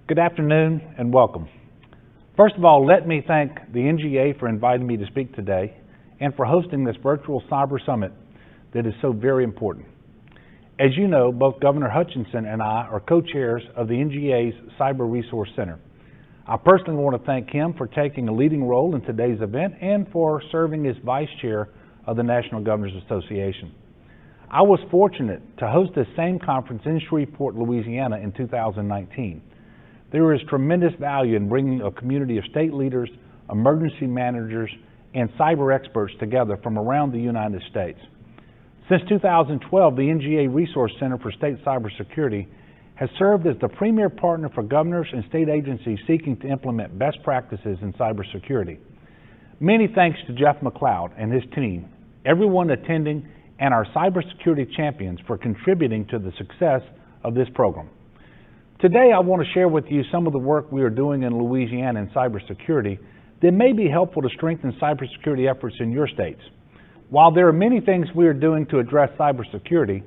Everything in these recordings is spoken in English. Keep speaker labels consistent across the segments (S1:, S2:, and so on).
S1: Good afternoon and welcome. First of all, let me thank the NGA for inviting me to speak today and for hosting this virtual cyber summit that is so very important. As you know, both Governor Hutchinson and I are co-chairs of the NGA's Cyber Resource Center. I personally want to thank him for taking a leading role in today's event and for serving as vice chair of the National Governors Association. I was fortunate to host this same conference in Shreveport, Louisiana in 2019. There is tremendous value in bringing a community of state leaders, emergency managers, and cyber experts together from around the United States. Since 2012, the NGA Resource Center for State Cybersecurity has served as the premier partner for governors and state agencies seeking to implement best practices in cybersecurity. Many thanks to Jeff McLeod and his team, everyone attending, and our cybersecurity champions for contributing to the success of this program. Today, I want to share with you some of the work we are doing in Louisiana in cybersecurity that may be helpful to strengthen cybersecurity efforts in your states. While there are many things we are doing to address cybersecurity,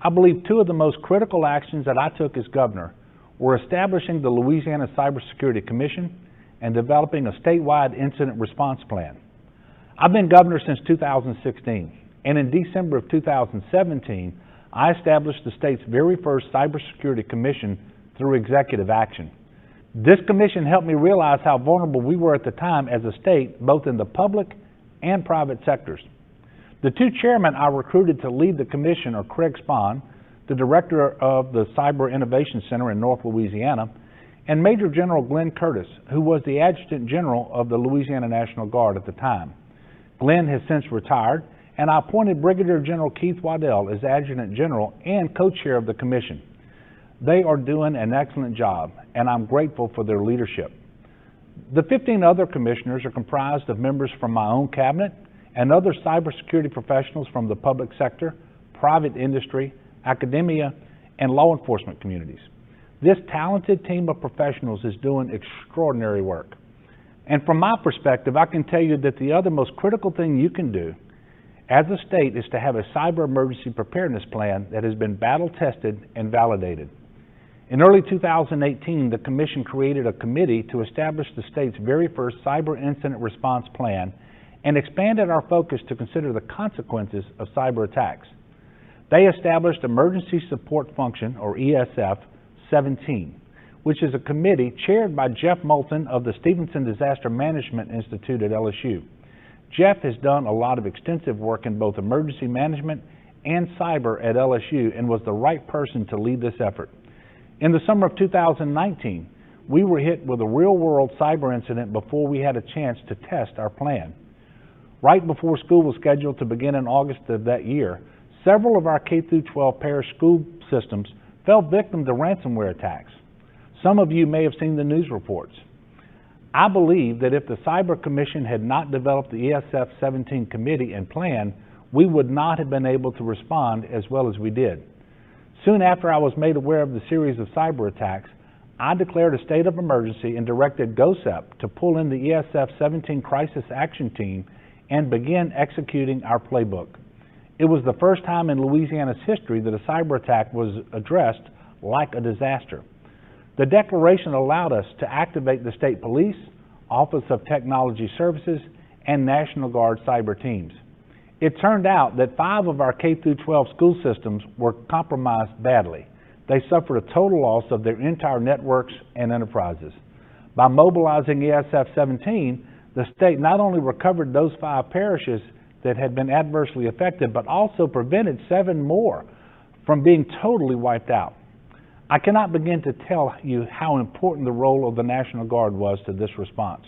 S1: I believe two of the most critical actions that I took as governor were establishing the Louisiana Cybersecurity Commission and developing a statewide incident response plan. I've been governor since 2016, and in December of 2017, I established the state's very first Cybersecurity Commission through executive action. This commission helped me realize how vulnerable we were at the time as a state, both in the public and private sectors. The two chairmen I recruited to lead the commission are Craig Spahn, the director of the Cyber Innovation Center in North Louisiana, and Major General Glenn Curtis, who was the Adjutant General of the Louisiana National Guard at the time. Glenn has since retired, and I appointed Brigadier General Keith Waddell as Adjutant General and co-chair of the commission. They are doing an excellent job, and I'm grateful for their leadership. The 15 other commissioners are comprised of members from my own cabinet and other cybersecurity professionals from the public sector, private industry, academia, and law enforcement communities. This talented team of professionals is doing extraordinary work. And from my perspective, I can tell you that the other most critical thing you can do as a state is to have a cyber emergency preparedness plan that has been battle tested and validated. In early 2018, the Commission created a committee to establish the state's very first cyber incident response plan and expanded our focus to consider the consequences of cyber attacks. They established Emergency Support Function, or ESF 17, which is a committee chaired by Jeff Moulton of the Stevenson Disaster Management Institute at LSU. Jeff has done a lot of extensive work in both emergency management and cyber at LSU and was the right person to lead this effort. In the summer of 2019, we were hit with a real-world cyber incident before we had a chance to test our plan. Right before school was scheduled to begin in August of that year, several of our K-12 parish school systems fell victim to ransomware attacks. Some of you may have seen the news reports. I believe that if the Cyber Commission had not developed the ESF 17 committee and plan, we would not have been able to respond as well as we did. Soon after I was made aware of the series of cyber attacks, I declared a state of emergency and directed GOSEP to pull in the ESF 17 Crisis Action Team and begin executing our playbook. It was the first time in Louisiana's history that a cyber attack was addressed like a disaster. The declaration allowed us to activate the state police, Office of Technology Services, and National Guard cyber teams. It turned out that 5 of our K-12 school systems were compromised badly. They suffered a total loss of their entire networks and enterprises. By mobilizing ESF 17, the state not only recovered those 5 parishes that had been adversely affected, but also prevented 7 more from being totally wiped out. I cannot begin to tell you how important the role of the National Guard was to this response.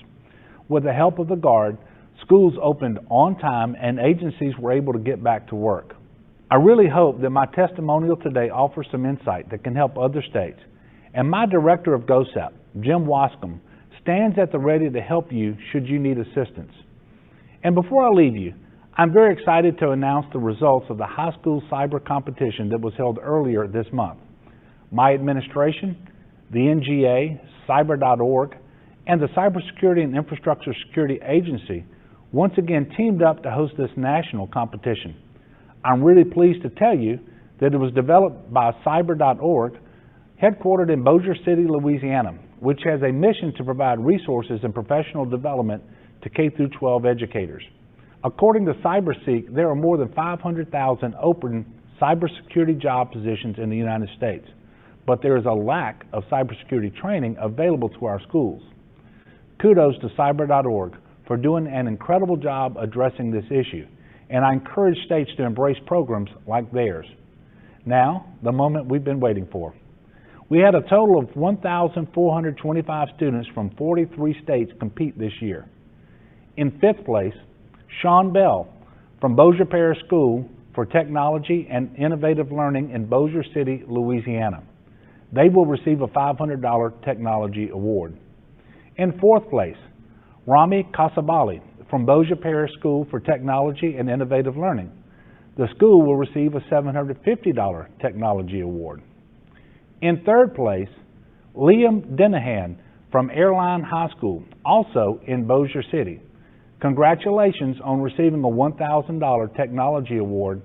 S1: With the help of the Guard, schools opened on time and agencies were able to get back to work. I really hope that my testimonial today offers some insight that can help other states. And my director of GOSEP, Jim Wascom, stands at the ready to help you should you need assistance. And before I leave you, I'm very excited to announce the results of the high school cyber competition that was held earlier this month. My administration, the NGA, Cyber.org, and the Cybersecurity and Infrastructure Security Agency once again teamed up to host this national competition. I'm really pleased to tell you that it was developed by Cyber.org, headquartered in Bossier City, Louisiana, which has a mission to provide resources and professional development to K-12 educators. According to CyberSeek, there are more than 500,000 open cybersecurity job positions in the United States, but there is a lack of cybersecurity training available to our schools. Kudos to cyber.org for doing an incredible job addressing this issue, and I encourage states to embrace programs like theirs. Now, the moment we've been waiting for. We had a total of 1,425 students from 43 states compete this year. In 5th place, Sean Bell from Bossier Parish School for Technology and Innovative Learning in Bossier City, Louisiana. They will receive a $500 technology award. In 4th place, Ramie Kasabali from Bossier Parish School for Technology and Innovative Learning. The school will receive a $750 technology award. In 3rd place, Liam Denehan from Airline High School, also in Bossier City. Congratulations on receiving a $1,000 technology award.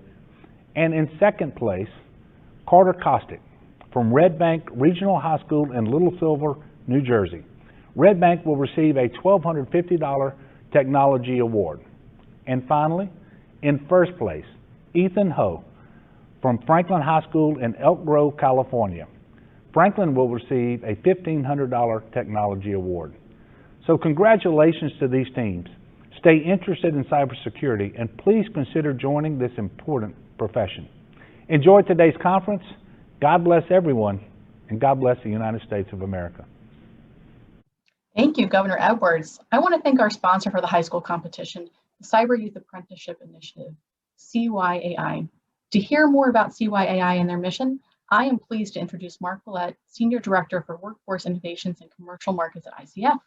S1: And in 2nd place, Carter Costic from Red Bank Regional High School in Little Silver, New Jersey. Red Bank will receive a $1,250 technology award. And finally, in 1st place, Ethan Ho from Franklin High School in Elk Grove, California. Franklin will receive a $1,500 technology award. So congratulations to these teams. Stay interested in cybersecurity and please consider joining this important profession. Enjoy today's conference. God bless everyone, and God bless the United States of America.
S2: Thank you, Governor Edwards. I want to thank our sponsor for the high school competition, the Cyber Youth Apprenticeship Initiative, CYAI. To hear more about CYAI and their mission, I am pleased to introduce Mark Willett, Senior Director for Workforce Innovations and Commercial Markets at ICF.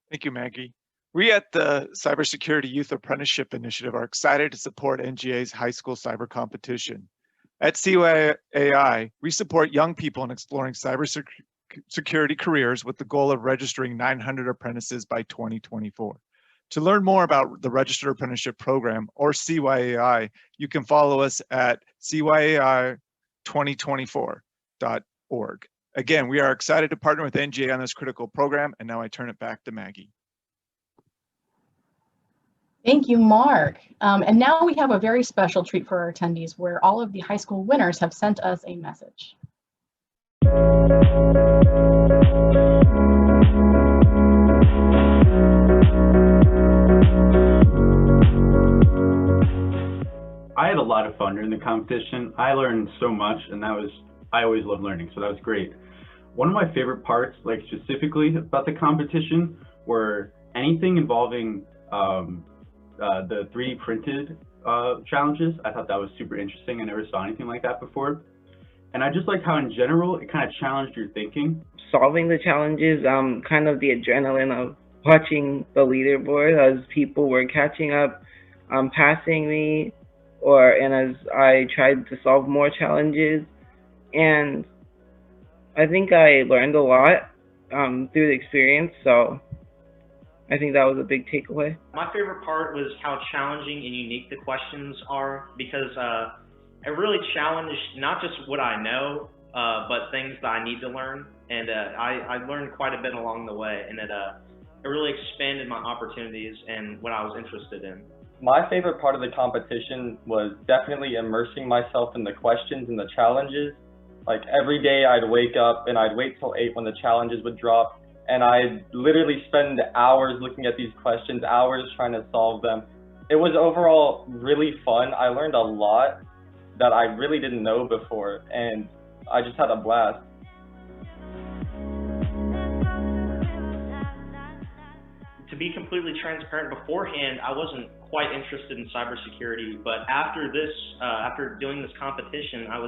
S3: Thank you, Maggie. We at the Cybersecurity Youth Apprenticeship Initiative are excited to support NGA's high school cyber competition. At CYAI, we support young people in exploring cybersecurity careers with the goal of registering 900 apprentices by 2024. To learn more about the Registered Apprenticeship Program, or CYAI, you can follow us at cyai2024.org. Again, we are excited to partner with NGA on this critical program, and now I turn it back to Maggie.
S2: Thank you, Mark. And now we have a very special treat for our attendees where all of the high school winners have sent us a message.
S4: I had a lot of fun during the competition. I learned so much, and I always love learning, so that was great. One of my favorite parts, like specifically about the competition, were anything involving the 3D printed challenges. I thought that was super interesting. I never saw anything like that before. And I just liked how in general, it kind of challenged your thinking.
S5: Solving the challenges, kind of the adrenaline of watching the leaderboard as people were catching up, passing me, and as I tried to solve more challenges. And I think I learned a lot through the experience, so I think that was a big takeaway.
S6: My favorite part was how challenging and unique the questions are, because it really challenged not just what I know, but things that I need to learn. And I learned quite a bit along the way, and it really expanded my opportunities and what I was interested in.
S7: My favorite part of the competition was definitely immersing myself in the questions and the challenges. Like every day I'd wake up and I'd wait till 8 when the challenges would drop, and I'd literally spend hours looking at these questions, hours trying to solve them. It was overall really fun. I learned a lot that I really didn't know before, and I just had a blast.
S6: To be completely transparent, beforehand, I wasn't quite interested in cybersecurity, but after doing this competition, I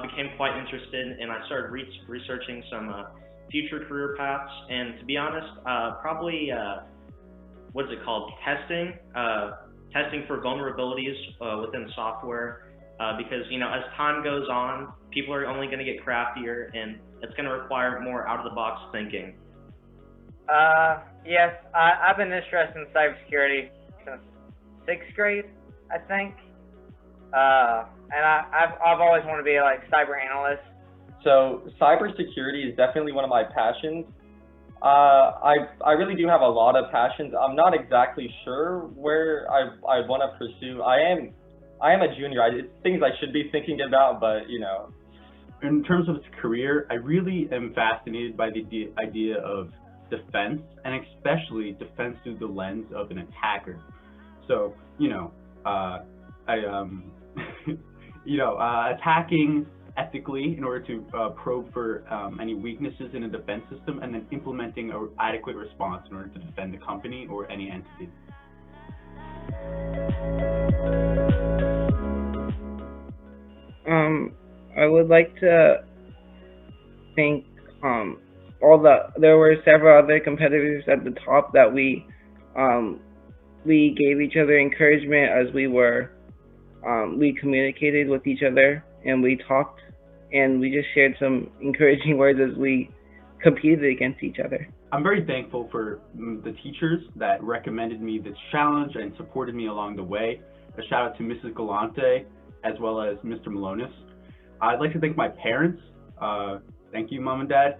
S6: became quite interested, and I started researching some future career paths. And to be honest, probably what is it called? Testing for vulnerabilities within software, because as time goes on, people are only going to get craftier, and it's going to require more out-of-the-box thinking.
S8: Yes, I've been interested in cybersecurity since 6th grade, I think. And I've always wanted to be like cyber analyst.
S7: So cybersecurity is definitely one of my passions. I really do have a lot of passions. I'm not exactly sure where I want to pursue. I am a junior. It's things I should be thinking about, but you know.
S4: In terms of its career, I really am fascinated by the idea of defense, and especially defense through the lens of an attacker. So, attacking ethically in order to probe for any weaknesses in a defense system, and then implementing an adequate response in order to defend the company or any entity.
S5: I would like to thank there were several other competitors at the top that we gave each other encouragement as we communicated with each other, and we talked, and we just shared some encouraging words as we competed against each other.
S4: I'm very thankful for the teachers that recommended me this challenge and supported me along the way. A shout out to Mrs. Galante as well as Mr. Malonis. I'd like to thank my parents. Thank you, Mom and Dad.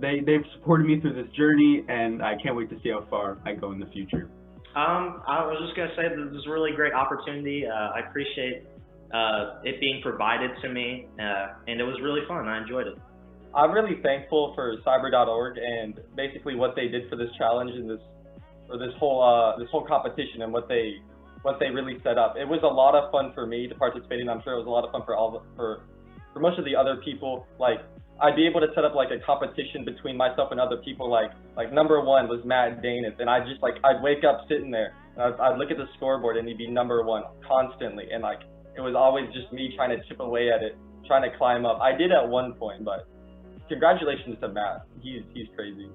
S4: They've supported me through this journey, and I can't wait to see how far I go in the future.
S6: I was just going to say that this is a really great opportunity. I appreciate it being provided to me, and it was really fun. I enjoyed it.
S7: I'm really thankful for cyber.org and basically what they did for this challenge and this whole competition and what they really set up. It was a lot of fun for me to participate in. I'm sure it was a lot of fun for most of the other people. Like, I'd be able to set up like a competition between myself and other people. Like number one was Matt Danis, and I'd wake up sitting there, and I'd look at the scoreboard, and he'd be number one constantly, and like it was always just me trying to chip away at it, trying to climb up. I did at one point, but congratulations to Matt. He's crazy.